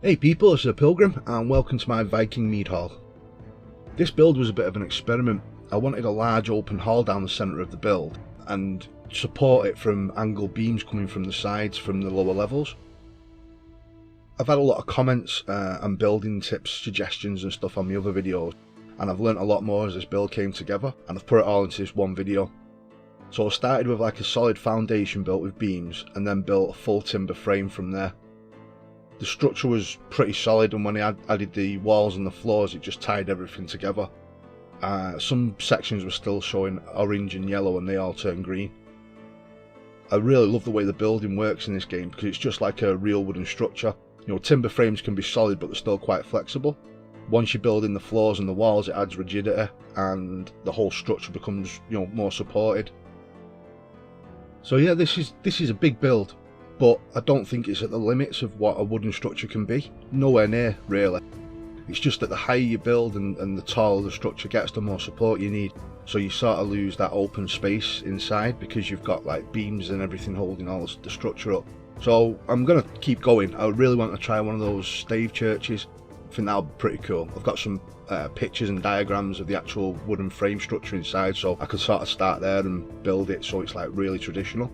Hey people, it's a Pilgrim and welcome to my Viking mead hall. This build was a bit of an experiment. I wanted a large open hall down the centre of the build and support it from angled beams coming from the sides from the lower levels. I've had a lot of comments and building tips, suggestions and stuff on my other videos, and I've learnt a lot more as this build came together, and I've put it all into this one video. So I started with like a solid foundation built with beams and then built a full timber frame from there. The structure was pretty solid, and when I added the walls and the floors it just tied everything together. Some sections were still showing orange and yellow and they all turned green. I really love the way the building works in this game because it's just like a real wooden structure. You know, timber frames can be solid but they're still quite flexible. Once you build in the floors and the walls it adds rigidity and the whole structure becomes, you know, more supported. So yeah, this is a big build, but I don't think it's at the limits of what a wooden structure can be. Nowhere near, really. It's just that the higher you build and the taller the structure gets, the more support you need. So you sort of lose that open space inside because you've got like beams and everything holding all the structure up. So I'm going to keep going. I really want to try one of those stave churches. I think that would be pretty cool. I've got some pictures and diagrams of the actual wooden frame structure inside, so I could sort of start there and build it so it's like really traditional.